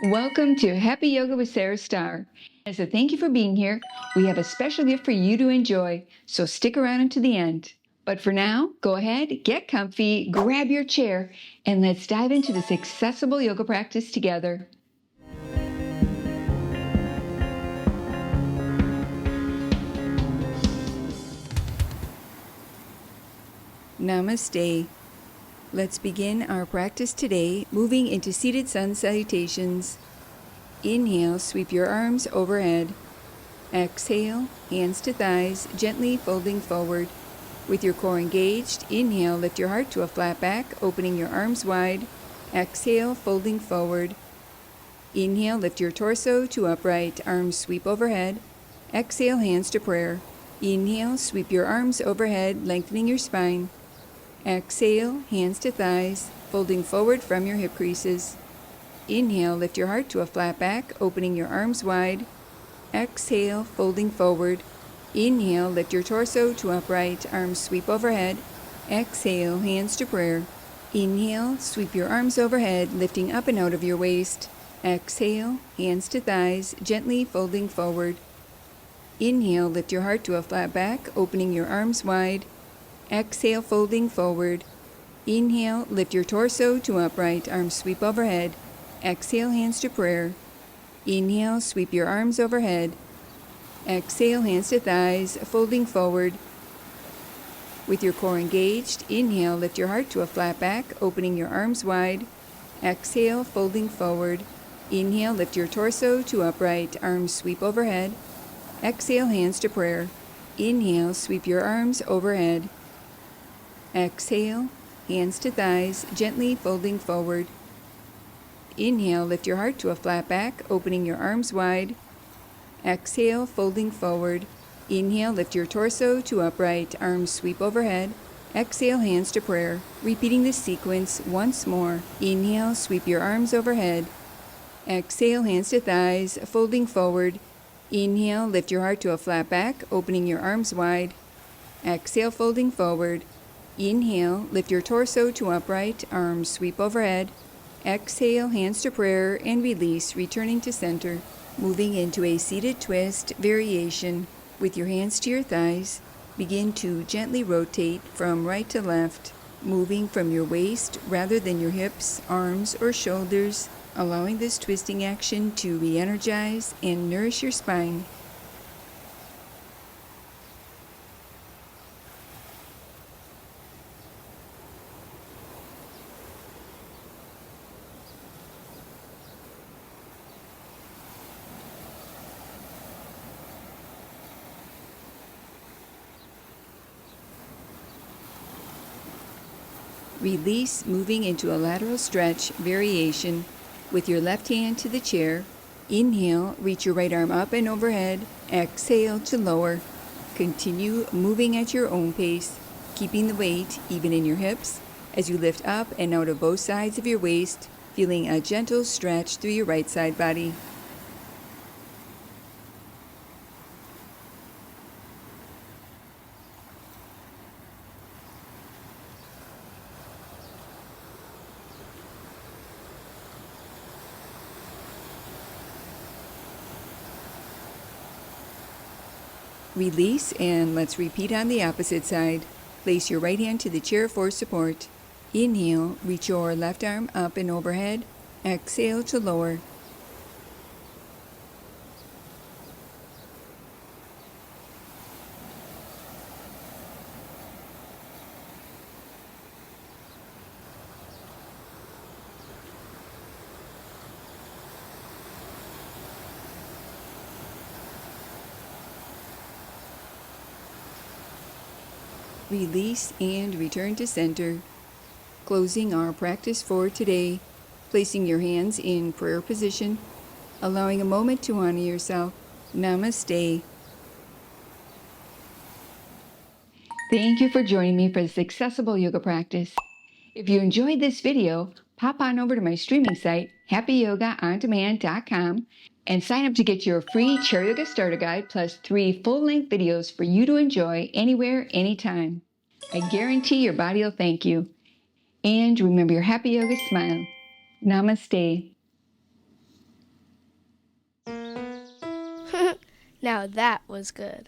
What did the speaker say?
Welcome to Happy Yoga with Sarah Starr. As a thank you for being here, we have a special gift for you to enjoy, so stick around until the end. But for now, go ahead, get comfy, grab your chair, and let's dive into this accessible yoga practice together. Namaste. Let's begin our practice today, moving into seated sun salutations. Inhale, sweep your arms overhead. Exhale, hands to thighs, gently folding forward. With your core engaged, inhale, lift your heart to a flat back, opening your arms wide. Exhale, folding forward. Inhale, lift your torso to upright, arms sweep overhead. Exhale, hands to prayer. Inhale, sweep your arms overhead, lengthening your spine. Exhale, hands to thighs, folding forward from your hip creases. Inhale, lift your heart to a flat back, opening your arms wide. Exhale, folding forward. Inhale, lift your torso to upright, arms sweep overhead. Exhale, hands to prayer. Inhale, sweep your arms overhead, lifting up and out of your waist. Exhale, hands to thighs, gently folding forward. Inhale, lift your heart to a flat back, opening your arms wide. Exhale, folding forward. Inhale, lift your torso to upright, arms sweep overhead. Exhale, hands to prayer. Inhale, sweep your arms overhead. Exhale, hands to thighs, folding forward. With your core engaged, inhale, lift your heart to a flat back, opening your arms wide. Exhale, folding forward. Inhale, lift your torso to upright, arms sweep overhead. Exhale, hands to prayer. Inhale, sweep your arms overhead. Exhale, hands to thighs, gently folding forward. Inhale, lift your heart to a flat back, opening your arms wide. Exhale, folding forward. Inhale, lift your torso to upright, arms sweep overhead. Exhale, hands to prayer. Repeating this sequence once more. Inhale, sweep your arms overhead. Exhale, hands to thighs, folding forward. Inhale, lift your heart to a flat back, opening your arms wide. Exhale, folding forward. Inhale, lift your torso to upright, arms sweep overhead. Exhale, hands to prayer, and release, returning to center. Moving into a seated twist variation. With your hands to your thighs, begin to gently rotate from right to left, moving from your waist rather than your hips, arms, or shoulders, allowing this twisting action to re-energize and nourish your spine. Release, moving into a lateral stretch variation. With your left hand to the chair, inhale, reach your right arm up and overhead. Exhale to lower. Continue moving at your own pace, keeping the weight even in your hips as you lift up and out of both sides of your waist, feeling a gentle stretch through your right side body. Release, and let's repeat on the opposite side. Place your right hand to the chair for support. Inhale, reach your left arm up and overhead. Exhale to lower. Release and return to center. Closing our practice for today, placing your hands in prayer position, allowing a moment to honor yourself. Namaste. Thank you for joining me for this accessible yoga practice. If you enjoyed this video, pop on over to my streaming site, happyyogaondemand.com, and sign up to get your free Chair Yoga Starter Guide plus 3 full-length videos for you to enjoy anywhere, anytime. I guarantee your body will thank you. And remember your happy yoga smile. Namaste. Now that was good.